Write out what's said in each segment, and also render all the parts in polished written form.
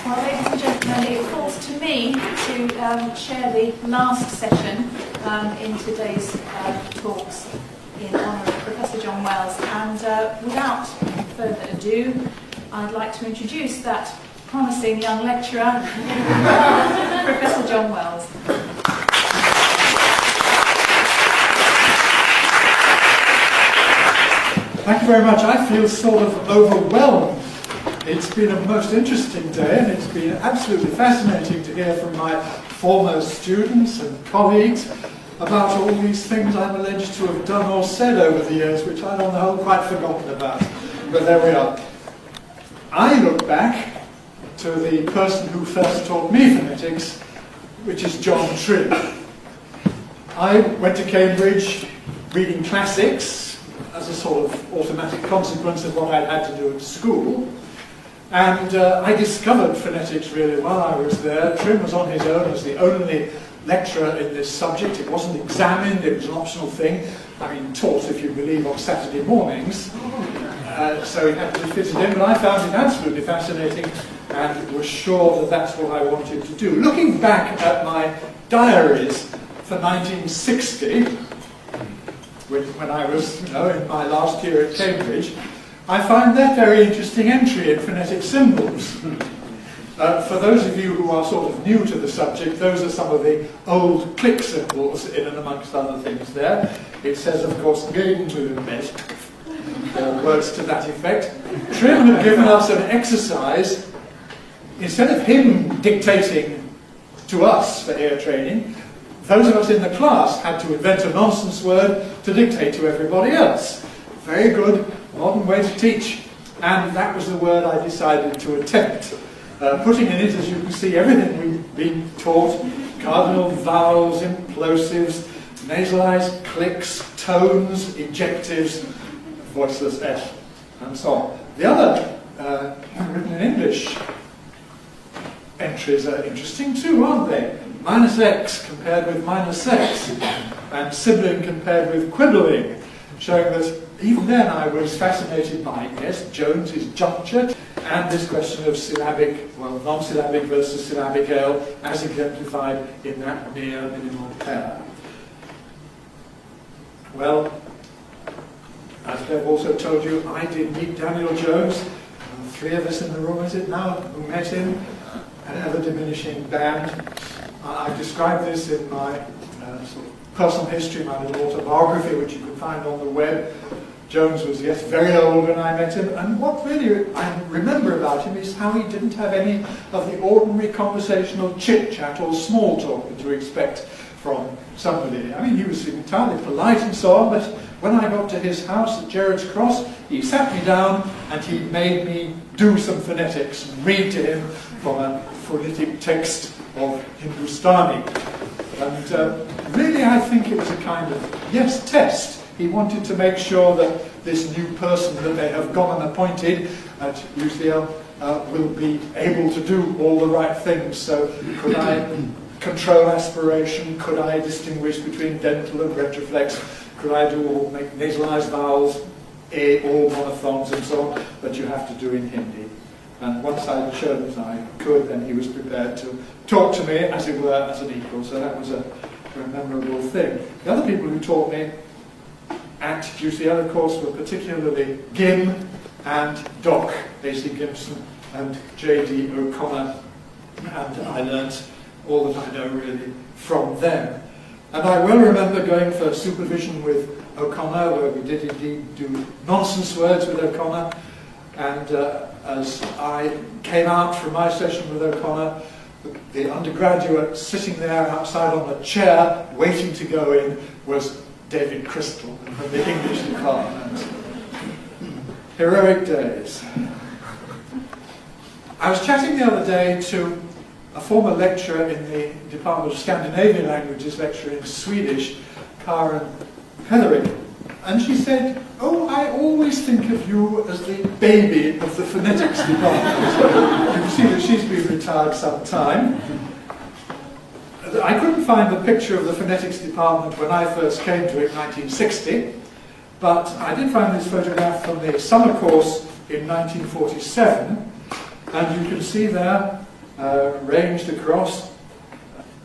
Well, ladies and gentlemen, it falls to me to share the last session in today's talks in honour of Professor John Wells. And without further ado, I'd like to introduce that promising young lecturer, Professor John Wells. Thank you very much. I feel sort of overwhelmed. It's been a most interesting day, and it's been absolutely fascinating to hear from my former students and colleagues about all these things I'm alleged to have done or said over the years, which I'd on the whole quite forgotten about. But there we are. I look back to the person who first taught me phonetics, which is John Trim. I went to Cambridge reading classics as a sort of automatic consequence of what I'd had to do at school. And I discovered phonetics really while I was there. Trim was on his own as the only lecturer in this subject. It wasn't examined, it was an optional thing. I mean, taught, if you believe, on Saturday mornings. So he had to be fitted in, but I found it absolutely fascinating and was sure that that's what I wanted to do. Looking back at my diaries for 1960, when I was, in my last year at Cambridge, I find that very interesting entry in phonetic symbols. For those of you who are sort of new to the subject, those are some of the old click symbols in and amongst other things there. It says, of course, Gegenmühlenmet, words to that effect. Trim had given us an exercise. Instead of him dictating to us for ear training, those of us in the class had to invent a nonsense word to dictate to everybody else. Very good, modern way to teach. And that was the word I decided to attempt. Putting in it, as you can see, everything we've been taught: cardinal vowels, implosives, nasalized clicks, tones, ejectives, voiceless S, and so on. The other written in English entries are interesting too, aren't they? Minus X compared with minus X, and sibling compared with quibbling, showing that even then I was fascinated by, yes, Jones's juncture, and this question of syllabic, well, non-syllabic versus syllabic L, as exemplified in that near minimal pair. Well, as I've also told you, I did meet Daniel Jones, three of us in the room, is it now, who met him, an ever-diminishing band. I've described this in my sort of personal history, my little autobiography, which you can find on the web. Jones was, yes, very old when I met him, and what really I remember about him is how he didn't have any of the ordinary conversational chit-chat or small talk that you expect from somebody. I mean, he was entirely polite and so on, but when I got to his house at Gerrard's Cross, he sat me down and he made me do some phonetics and read to him from a phonetic text of Hindustani. And really I think it was a kind of, yes, test. He wanted to make sure that this new person that they have gone and appointed at UCL will be able to do all the right things. So could I control aspiration? Could I distinguish between dental and retroflex? Could I do all, make nasalized vowels, all monophones and so on, that you have to do in Hindi? And once I had shown that I could, then he was prepared to talk to me, as it were, as an equal. So that was a very memorable thing. The other people who taught me at UCL, of course, were particularly Gim and Doc, A.C. Gibson and J.D. O'Connor, and I learnt all that I know really from them. And I well remember going for supervision with O'Connor, where we did indeed do nonsense words with O'Connor, and as I came out from my session with O'Connor, the undergraduate sitting there outside on a chair waiting to go in was David Crystal from the English department. Heroic days. I was chatting the other day to a former lecturer in the Department of Scandinavian Languages, lecturing Swedish, Karen Heatherick, and she said, "Oh, I always think of you as the baby of the phonetics department." You can see that she's been retired some time. I couldn't find the picture of the phonetics department when I first came to it in 1960, but I did find this photograph from the summer course in 1947, and you can see there ranged across.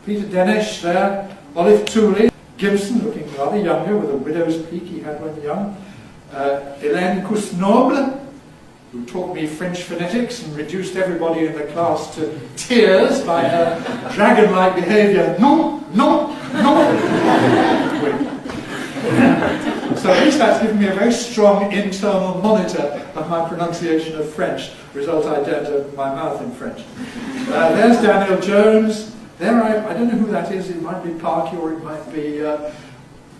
Peter Denish there, Olive Tooley, Gibson, looking rather younger, with a widow's peak he had when young. Hélène Cousnoble, who taught me French phonetics and reduced everybody in the class to tears by her dragon-like behaviour. Non, non, non. So at least that's given me a very strong internal monitor of my pronunciation of French. Result, I daren't open my mouth in French. There's Daniel Jones. There, I don't know who that is. It might be Parky or it might be,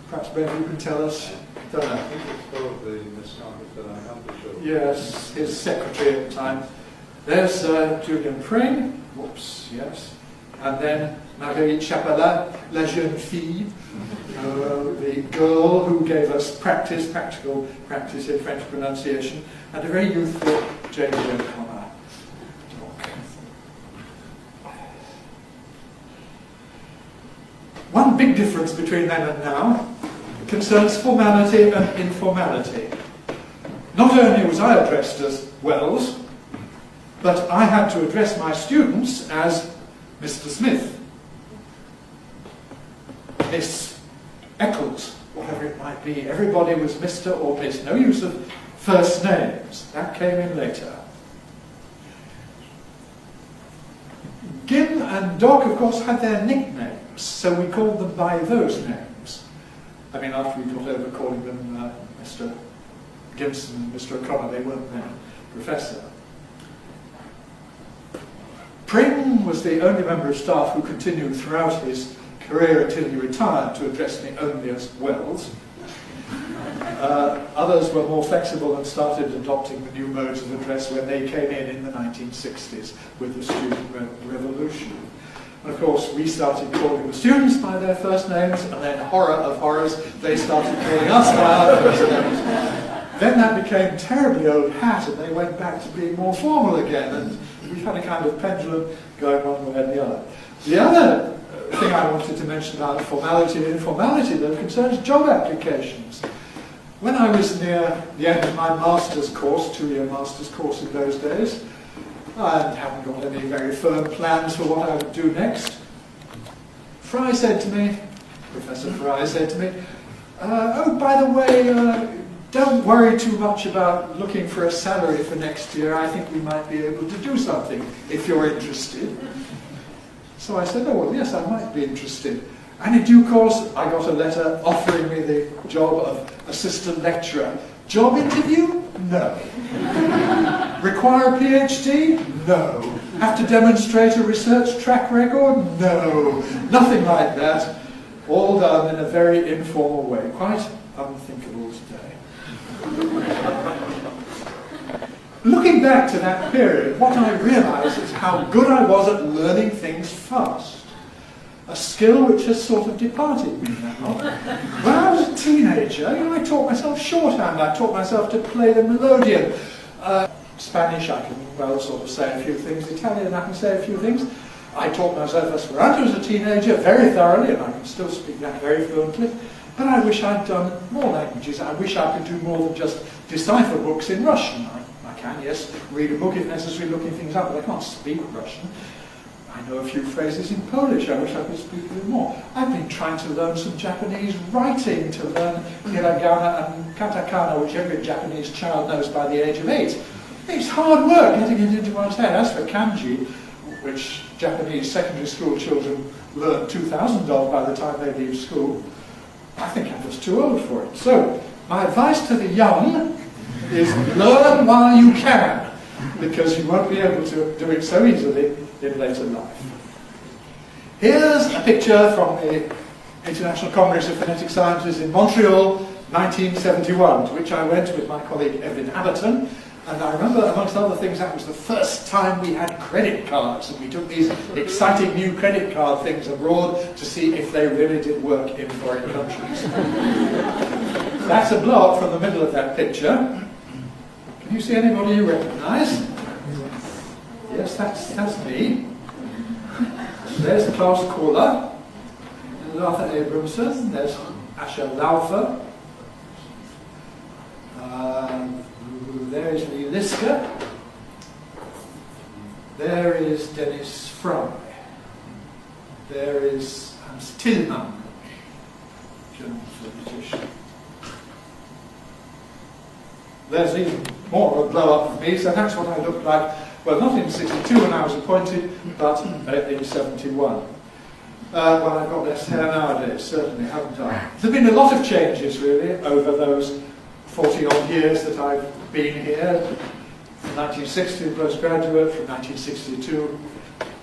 perhaps Ben, you can tell us. Don't know. I think it's probably Miss Congress that I am for sure. Yes, his secretary at the time. There's Julian Pring. Whoops, yes. And then Marguerite Chapelin, la jeune fille, the girl who gave us practical practice in French pronunciation, and a very youthful James O'Connor. One big difference between then and now concerns formality and informality. Not only was I addressed as Wells, but I had to address my students as Mr. Smith, Miss Eccles, whatever it might be. Everybody was Mr. or Miss. No use of first names. That came in later. Gim and Doc, of course, had their nicknames, so we called them by those names. I mean, after we got over calling them Mr. Gibson and Mr. O'Connor, they weren't then Professor. Pring was the only member of staff who continued throughout his career until he retired to address me only as Wells. Others were more flexible and started adopting the new modes of address when they came in the 1960s with the student revolution. And of course, we started calling the students by their first names, and then, horror of horrors, they started calling us by our first names. Then that became terribly old hat, and they went back to being more formal again, and we've had a kind of pendulum going one way and the other. The other thing I wanted to mention about formality and informality, though, concerns job applications. When I was near the end of my master's course, two-year master's course in those days, I hadn't got any very firm plans for what I would do next. Fry said to me, Professor Fry said to me, oh, by the way, don't worry too much about looking for a salary for next year. I think we might be able to do something if you're interested. So I said, oh, well, yes, I might be interested. And in due course, I got a letter offering me the job of assistant lecturer. Job interview? No. Require a PhD? No. Have to demonstrate a research track record? No. Nothing like that. All done in a very informal way. Quite unthinkable today. Looking back to that period, what I realised is how good I was at learning things fast. A skill which has sort of departed me now. When I was a teenager, I taught myself shorthand, I taught myself to play the melodeon. Spanish, I can well sort of say a few things. Italian, I can say a few things. I taught myself Esperanto as a teenager very thoroughly, and I can still speak that very fluently. But I wish I'd done more languages. I wish I could do more than just decipher books in Russian. I can, yes, read a book if necessary, looking things up, but I can't speak Russian. I know a few phrases in Polish. I wish I could speak a bit more. I've been trying to learn some Japanese writing, to learn Hiragana and Katakana, which every Japanese child knows by the age of 8. It's hard work getting it into one's head. As for Kanji, which Japanese secondary school children learn 2,000 of by the time they leave school, I think I'm just too old for it. So, my advice to the young is learn while you can, because you won't be able to do it so easily in later life. Here's a picture from the International Congress of Phonetic Sciences in Montreal, 1971, to which I went with my colleague Evelyn Aberton. And I remember, amongst other things, that was the first time we had credit cards, and we took these exciting new credit card things abroad to see if they really did work in foreign countries. That's a blow-up from the middle of that picture. Can you see anybody you recognise? Yes, that's me. There's Klaus Kohler. There's Arthur Abramson. There's Asher Laufer. There's Lee Liska. There is Dennis Fry. There is Hans Tillman, German for British. There's even more of a blow-up of me, so that's what I looked like, well, not in 62 when I was appointed, but in 71. Well, I've got less hair nowadays, certainly, haven't I? There have been a lot of changes, really, over those 40-odd years that I've been here. From 1960, postgraduate, from 1962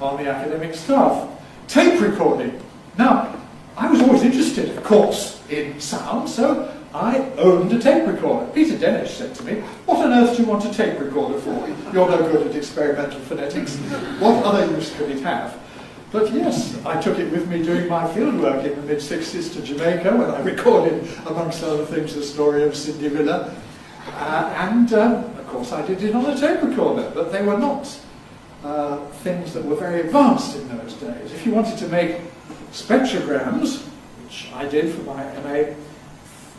on the academic staff. Tape recording. Now, I was always interested, of course, in sound, so I owned a tape recorder. Peter Dennis said to me, "What on earth do you want a tape recorder for? You're no good at experimental phonetics. What other use could it have?" But yes, I took it with me doing my fieldwork in the mid-60s to Jamaica, when I recorded, amongst other things, the story of Cinderella. Of course, I did it on a tape recorder, but they were not things that were very advanced in those days. If you wanted to make spectrograms, which I did for my MA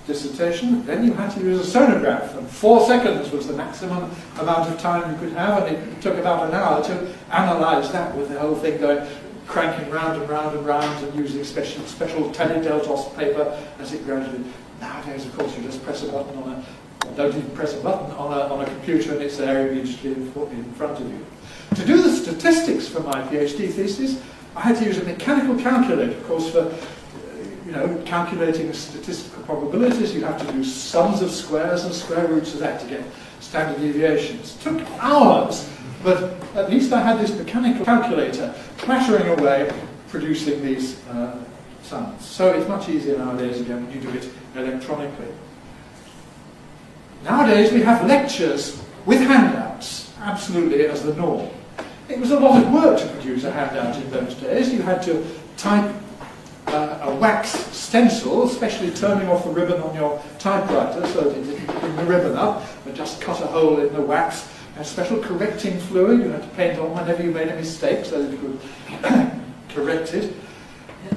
dissertation, then you had to use a sonograph, and 4 seconds was the maximum amount of time you could have, and it took about an hour to analyse that, with the whole thing going, cranking round and round and round, and using special Teledeltos paper as it gradually. Nowadays, of course, you just press a button on a, or don't even press a button on a computer, and it's there immediately in front of you. To do the statistics for my PhD thesis, I had to use a mechanical calculator, of course, for calculating statistical probabilities. You have to do sums of squares and square roots of that to get standard deviations. It took hours, but at least I had this mechanical calculator clattering away, producing these sums. So it's much easier nowadays, again, when you do it electronically. Nowadays we have lectures with handouts, absolutely as the norm. It was a lot of work to produce a handout in those days. You had to type a wax stencil, especially turning off the ribbon on your typewriter so that it didn't bring the ribbon up, but just cut a hole in the wax. And special correcting fluid you had to paint on whenever you made a mistake so that you could correct it.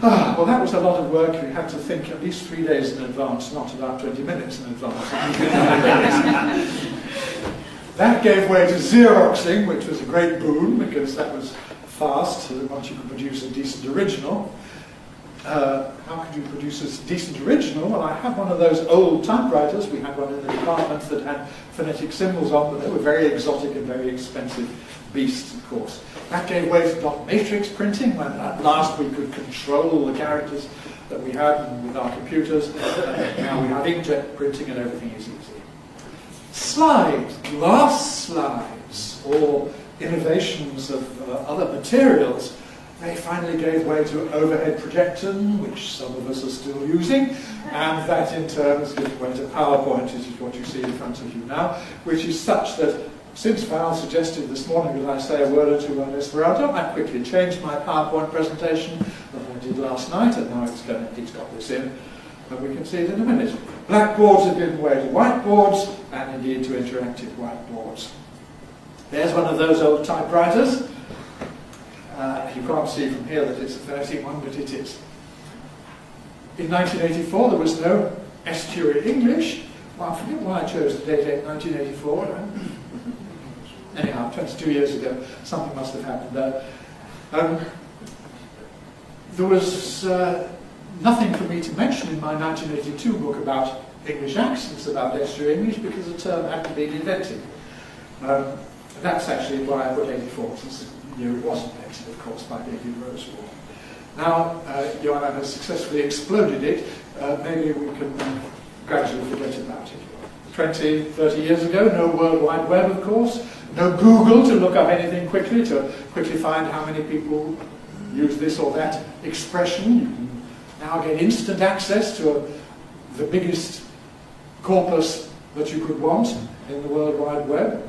Well, that was a lot of work. You had to think at least 3 days in advance, not about 20 minutes in advance. That gave way to Xeroxing, which was a great boon because that was fast, so that once you could produce a decent original. How could you produce a decent original? Well, I have one of those old typewriters. We had one in the department that had phonetic symbols on, but they were very exotic and very expensive beasts, of course. That gave way to dot matrix printing, when at last we could control all the characters that we had with our computers. Now we have inkjet printing and everything is easy. Slides, glass slides, or innovations of other materials. They finally gave way to overhead projection, which some of us are still using, and that in turn has given way to PowerPoint, which is what you see in front of you now, which is such that, since Val suggested this morning that I say a word or two on Esperanto, I quickly changed my PowerPoint presentation that I did last night, and now it's got this in, and we can see it in a minute. Blackboards have given way to whiteboards, and indeed to interactive whiteboards. There's one of those old typewriters. You can't see from here that it's a phonetic one, but it is. In 1984, there was no Estuary English. Well, I forget why I chose the date 1984. Anyhow, 22 years ago, something must have happened there. There was nothing for me to mention in my 1982 book about English accents, about Estuary English, because the term hadn't been invented. That's actually why I put 84, since the year it was invented, of course, by David Rosewall. Now, Joanna has successfully exploded it. Maybe we can gradually forget about it. 20, 30 years ago, no World Wide Web, of course. No Google to look up anything quickly, to quickly find how many people use this or that expression. You can now get instant access to the biggest corpus that you could want in the World Wide Web.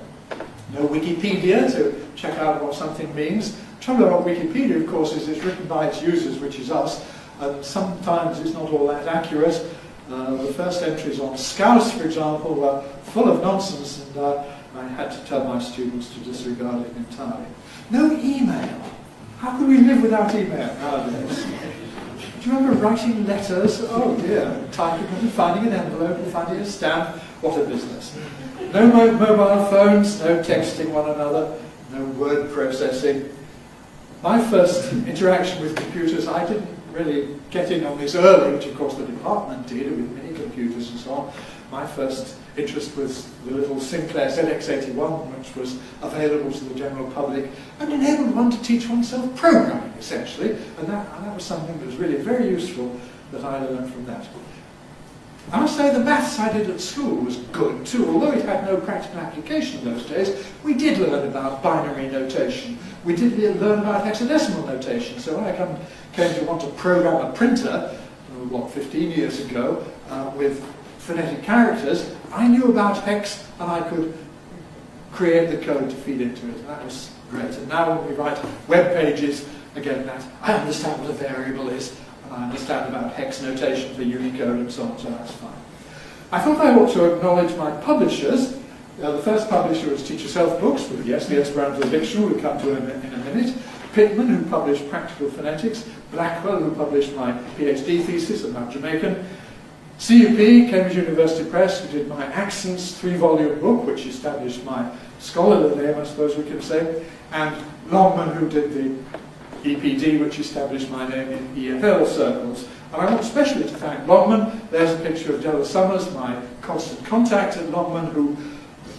No Wikipedia to check out what something means. The trouble about Wikipedia, of course, is it's written by its users, which is us, and sometimes it's not all that accurate. The first entries on Scouse, for example, were full of nonsense, and I had to tell my students to disregard it entirely. No email. How could we live without email nowadays? Do you remember writing letters? Oh dear, typing them, finding an envelope, and finding a stamp. What a business. No mobile phones, no texting one another, no word processing. My first interaction with computers, I didn't really get in on this early, which of course the department did with mini computers and so on. My first interest was the little Sinclair ZX81, which was available to the general public and enabled one to teach oneself programming, essentially. And that was something that was really very useful that I learned from that. I must say the maths I did at school was good too. Although it had no practical application in those days, we did learn about binary notation. We did learn about hexadecimal notation. So when I came to want to program a printer, 15 years ago, with phonetic characters, I knew about hex and I could create the code to feed into it. And that was great. And now when we write web pages, again, I understand what a variable is. I understand about hex notation for Unicode and so on, so that's fine. I thought I ought to acknowledge my publishers. The first publisher was Teach Yourself Books, with yes, the Esperanto Dictionary, we'll come to in a minute. Pittman, who published Practical Phonetics. Blackwell, who published my PhD thesis about Jamaican. CUP, Cambridge University Press, who did my Accents 3-volume book, which established my scholarly name, I suppose we can say. And Longman, who did the EPD, which established my name in EFL circles. And I want especially to thank Longman. There's a picture of Della Summers, my constant contact at Longman, who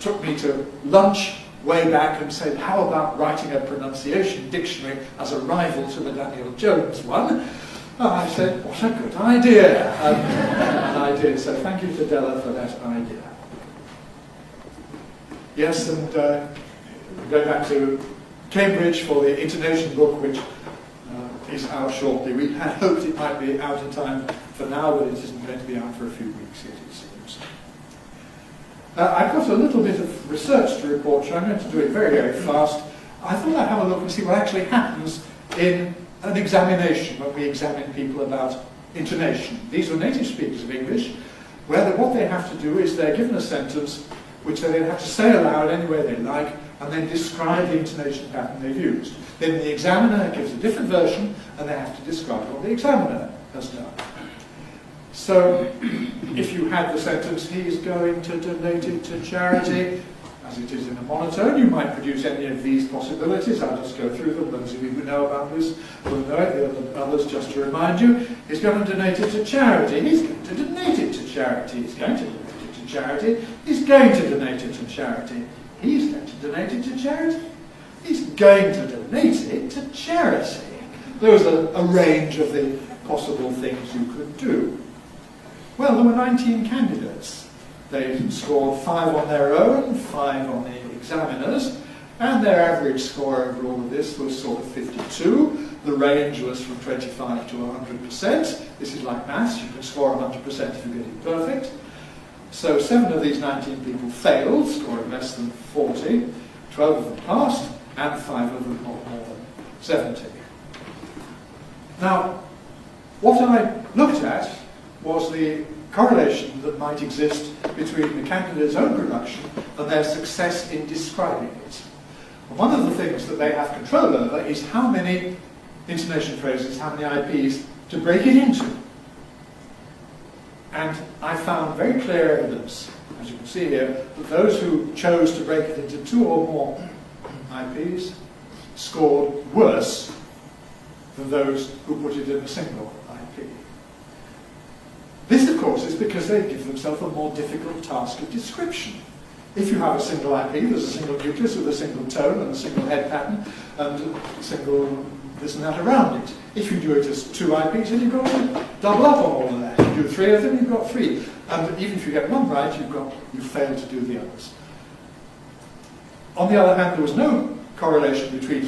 took me to lunch way back and said, how about writing a pronunciation dictionary as a rival to the Daniel Jones one? And I said, what a good idea. And I did, so thank you to Della for that idea. Yes, and going back to Cambridge for the intonation book, which is out shortly. We had hoped it might be out in time for now, but it isn't going to be out for a few weeks yet, it seems. I've got a little bit of research to report, so I'm going to do it very, very fast. I thought I'd have a look and see what actually happens in an examination when we examine people about intonation. These were native speakers of English, where what they have to do is they're given a sentence which they then have to say aloud any way they like, and then describe the intonation pattern they've used. Then the examiner gives a different version, and they have to describe what the examiner has done. So, if you had the sentence, he's going to donate it to charity, as it is in a monotone, you might produce any of these possibilities. I'll just go through them. Those of you who know about this will know it. The others, just to remind you, he's going to donate it to charity. He's going to donate it to charity. He's going to donate it to charity. He's going to donate it to charity. He's going to donate it to charity. He's going to donate it to charity. There was a range of the possible things you could do. Well, there were 19 candidates. They scored 5 on their own, 5 on the examiners, and their average score over all of this was sort of 52. The range was from 25 to 100%. This is like maths, you can score 100% if you get it perfect. So 7 of these 19 people failed, scoring less than 40. 12 of them passed, and 5 of them got more than 70. Now, what I looked at was the correlation that might exist between the candidate's own production and their success in describing it. And one of the things that they have control over is how many intonation phrases, how many IPs to break it into. And I found very clear evidence, as you can see here, that those who chose to break it into 2 or more IPs scored worse than those who put it in a single IP. This, of course, is because they give themselves a more difficult task of description. If you have a single IP, there's a single nucleus with a single tone and a single head pattern and a single this and that around it. If you do it as 2 IPs, then you've got to double up on all of that. If you do 3 of them, you've got 3. And even if you get 1 right, you've failed to do the others. On the other hand, there was no correlation between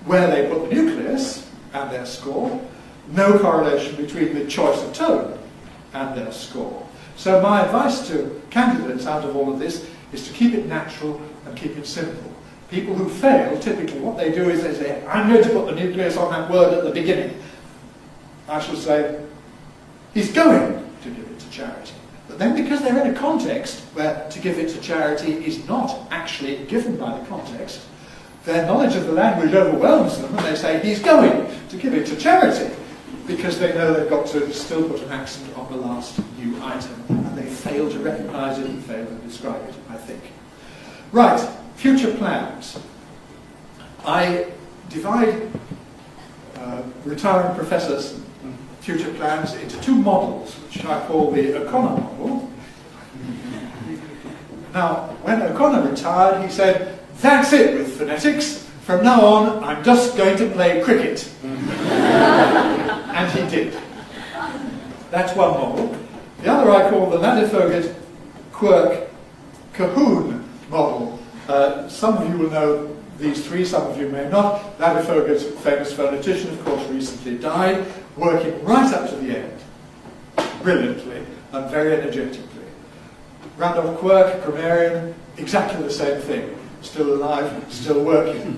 where they put the nucleus and their score, no correlation between the choice of tone and their score. So my advice to candidates out of all of this is to keep it natural and keep it simple. People who fail, typically what they do is they say, I'm going to put the nucleus on that word at the beginning. I shall say, he's going to give it to charity. But then because they're in a context where to give it to charity is not actually given by the context, their knowledge of the language overwhelms them and they say, he's going to give it to charity, because they know they've got to still put an accent on the last new item, and they fail to recognise it and fail to describe it, I think. Right, future plans. I divide retiring professors' future plans into two models, which I call the O'Connor model. Now, when O'Connor retired, he said, "That's it with phonetics. From now on, I'm just going to play cricket." And he did. That's one model. The other I call the Ladefoged Quirk Cahoon model. Some of you will know these three, some of you may not. Ladefoged's famous phonetician, of course, recently died, working right up to the end, brilliantly and very energetically. Randolph Quirk, grammarian, exactly the same thing. Still alive, still working.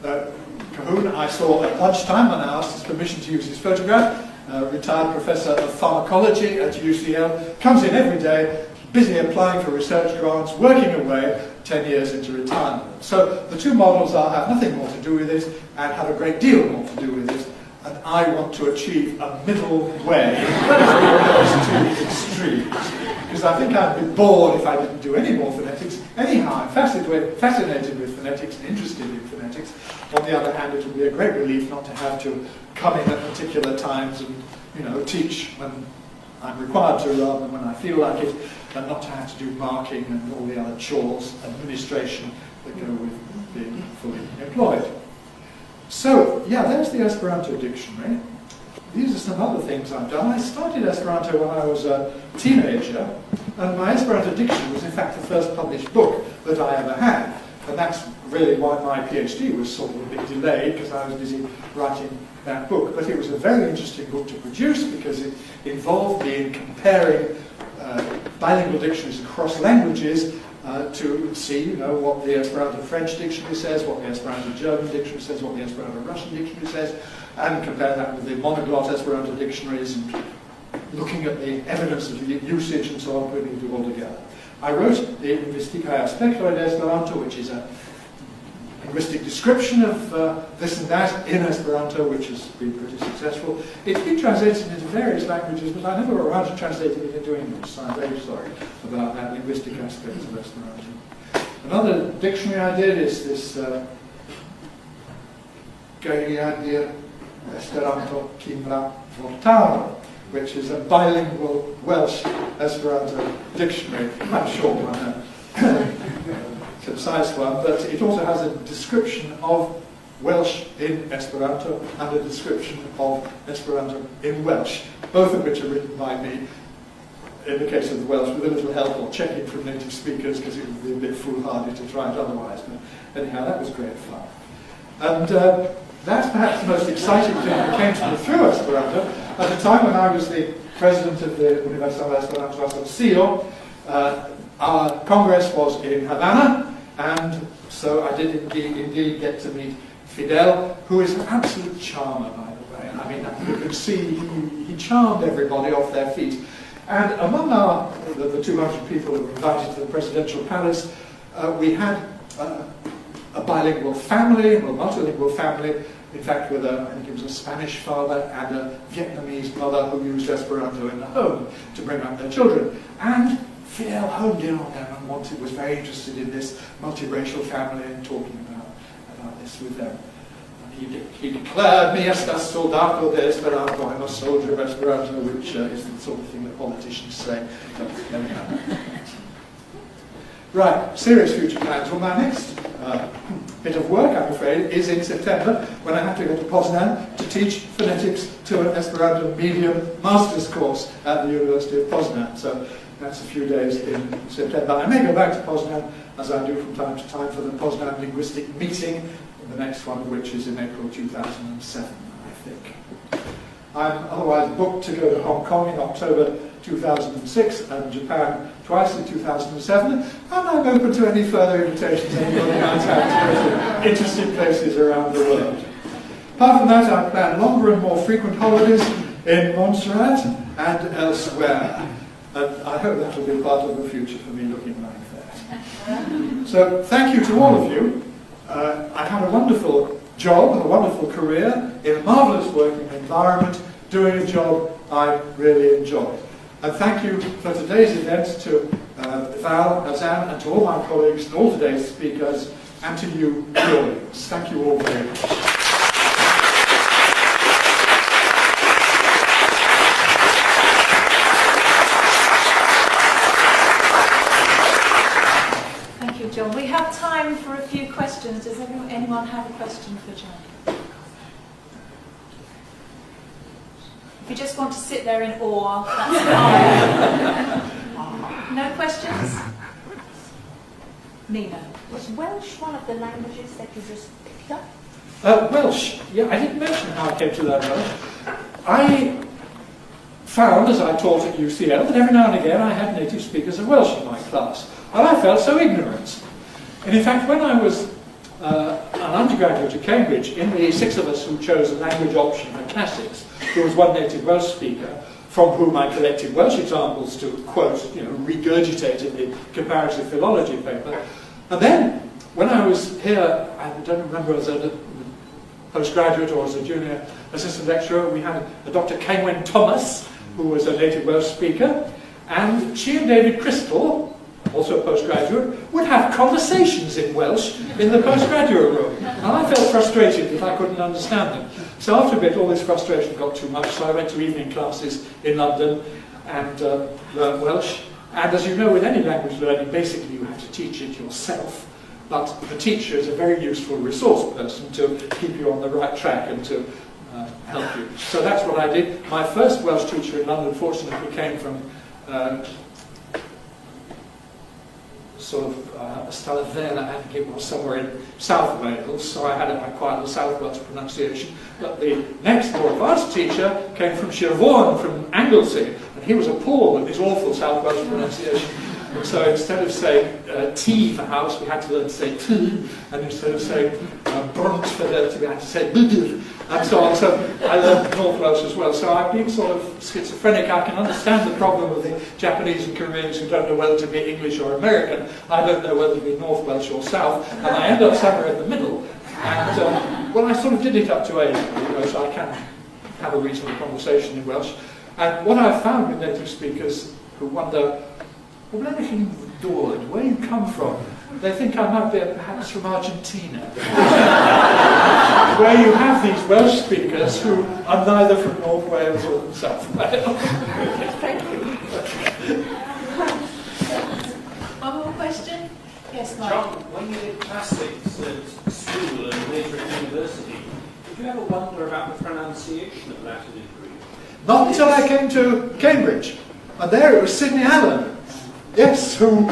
Cahoon, I saw at lunchtime when I asked his permission to use his photograph. Retired professor of pharmacology at UCL, comes in every day, busy applying for research grants, working away 10 years into retirement. So the two models have nothing more to do with it and have a great deal more to do with it. And I want to achieve a middle way between those two extremes. Because I think I'd be bored if I didn't do any more phonetics. Anyhow, I'm fascinated with phonetics and interested in phonetics. On the other hand, it would be a great relief not to have to come in at particular times and, teach when I'm required to rather than when I feel like it, and not to have to do marking and all the other chores, administration that go with being fully employed. So, yeah, there's the Esperanto dictionary. These are some other things I've done. I started Esperanto when I was a teenager, and my Esperanto dictionary was in fact the first published book that I ever had. And that's really why my PhD was sort of a bit delayed, because I was busy writing that book. But it was a very interesting book to produce because it involved me in comparing bilingual dictionaries across languages to see, what the Esperanto French dictionary says, what the Esperanto German dictionary says, what the Esperanto Russian dictionary says, and compare that with the monoglot Esperanto dictionaries and looking at the evidence of usage and so on, putting it all together. I wrote the Linguistica Esperanto, which is a linguistic description of this and that in Esperanto, which has been pretty successful. It's been translated into various languages, but I never got around to translating it into English, so I'm very sorry about that linguistic aspect of Esperanto. Another dictionary I did is this Gailiadir Esperanto Kimbra Vortaro, which is a bilingual Welsh Esperanto dictionary. Quite short one, concise one, but it also has a description of Welsh in Esperanto and a description of Esperanto in Welsh, both of which are written by me, in the case of the Welsh, with a little help or checking from native speakers, because it would be a bit foolhardy to try it otherwise. But anyhow, that was great fun. And that's perhaps the most exciting thing that came to me through Esperanto. At the time when I was the president of the Universala Esperanto-Asocio, our Congress was in Havana, and so I did indeed get to meet Fidel, who is an absolute charmer, by the way. I mean, you could see he charmed everybody off their feet. And among the 200 people that were invited to the presidential palace, we had a bilingual family, a multilingual family, in fact with I think it was a Spanish father and a Vietnamese mother who used Esperanto in the home to bring up their children. And Fidel honed in on them and was very interested in this multiracial family and talking about this with them. And he declared, "Mi estas soldado de Esperanto," I'm a soldier of Esperanto, which is the sort of thing that politicians say. Right, serious future plans. Well, my next bit of work, I'm afraid, is in September, when I have to go to Poznań to teach phonetics to an Esperanto medium master's course at the University of Poznań. So that's a few days in September. I may go back to Poznań, as I do from time to time, for the Poznań Linguistic Meeting, the next one of which is in April 2007, I think. I'm otherwise booked to go to Hong Kong in October 2006 and Japan twice in 2007, and I'm open to any further invitations anybody might have to go to interesting places around the world. Apart from that, I plan longer and more frequent holidays in Montserrat and elsewhere, and I hope that will be part of the future for me, looking like that. So thank you to all of you. I've had a wonderful job, a wonderful career, in a marvellous working environment, doing a job I really enjoy. And thank you for today's event to Val, Azan, and to all my colleagues and all today's speakers and to you, the audience. Thank you all very much. Thank you, John. We have time for a few questions. Does anyone have a question for John? If you just want to sit there in awe, that's fine. No questions? Nina. Was Welsh one of the languages that you just picked up? Welsh. Yeah, I didn't mention how I came to learn Welsh. I found, as I taught at UCL, that every now and again I had native speakers of Welsh in my class. And I felt so ignorant. And in fact, when I was an undergraduate at Cambridge, in the 6 of us who chose a language option for classics, there was one native Welsh speaker from whom I collected Welsh examples to quote, regurgitate in the comparative philology paper. And then, when I was here, I don't remember as a postgraduate or as a junior assistant lecturer, we had a Dr. Cainwen Thomas, who was a native Welsh speaker, and she and David Crystal, also a postgraduate, would have conversations in Welsh in the postgraduate room. And I felt frustrated if I couldn't understand them. So after a bit, all this frustration got too much, so I went to evening classes in London and learned Welsh. And as you know, with any language learning, basically you have to teach it yourself. But the teacher is a very useful resource person to keep you on the right track and to help you. So that's what I did. My first Welsh teacher in London, fortunately, came from sort of Ystafell, I think it was, somewhere in South Wales, so I had quite a South Welsh pronunciation. But the next more advanced teacher came from Sir Vaughan, from Anglesey, and he was appalled at his awful South Welsh pronunciation. And so instead of saying T for house, we had to learn to say T, and instead of saying brunt for dirty, we had to say budur, and so on. So I learned North Welsh as well. So I've been sort of schizophrenic. I can understand the problem of the Japanese and Koreans who don't know whether to be English or American. I don't know whether to be North Welsh or South, and I end up somewhere in the middle. And well, I sort of did it up to A, so I can have a reasonable conversation in Welsh. And what I've found with native speakers who wonder, well, where you come from? They think I might be perhaps from Argentina, where you have these Welsh speakers who are neither from North Wales or from South Wales. Thank you. One more question? Yes, Mike. John, when you did classics at school and later at university, did you ever wonder about the pronunciation of Latin and Greek? Not until I came to Cambridge. And there it was Sidney Allen, yes, who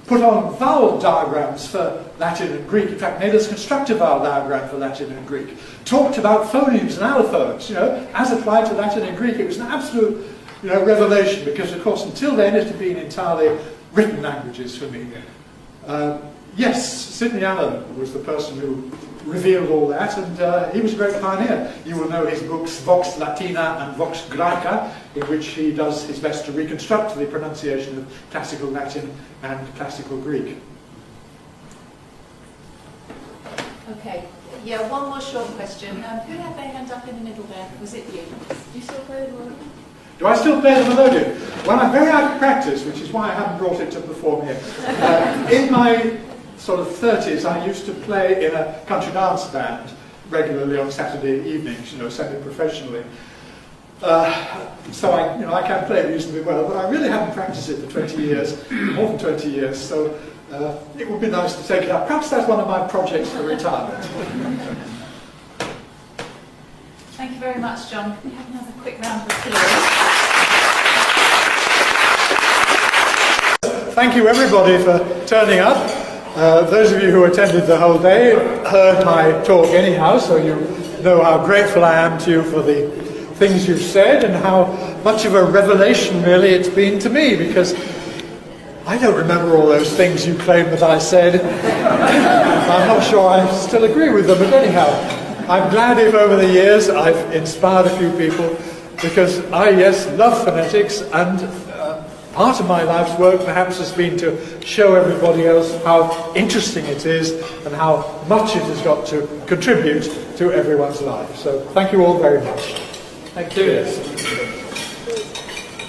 put on vowel diagrams for Latin and Greek. In fact, made us construct a vowel diagram for Latin and Greek. Talked about phonemes and allophones, as applied to Latin and Greek. It was an absolute, revelation, because of course until then it had been entirely written languages for me. Yes, Sidney Allen was the person who revealed all that, and he was a great pioneer. You will know his books Vox Latina and Vox Graeca, in which he does his best to reconstruct the pronunciation of classical Latin and classical Greek. Okay. Yeah, one more short question. Who had their hand up in the middle there? Was it you? Do you still play the melodion? Do I still play the melodion? Well, I'm very out of practice, which is why I haven't brought it to perform here. In my sort of 30s, I used to play in a country dance band regularly on Saturday evenings, semi-professionally. So I can play reasonably well, but I really haven't practiced it for 20 years, more than 20 years, so it would be nice to take it up. Perhaps that's one of my projects for retirement. Thank you very much, John. Can we have another quick round of applause? Thank you everybody for turning up. Those of you who attended the whole day heard my talk anyhow, so you know how grateful I am to you for the things you've said and how much of a revelation really it's been to me, because I don't remember all those things you claim that I said. I'm not sure I still agree with them, but anyhow, I'm glad if over the years I've inspired a few people, because I, yes, love phonetics, and part of my life's work perhaps has been to show everybody else how interesting it is and how much it has got to contribute to everyone's life. So thank you all very much. Thank you.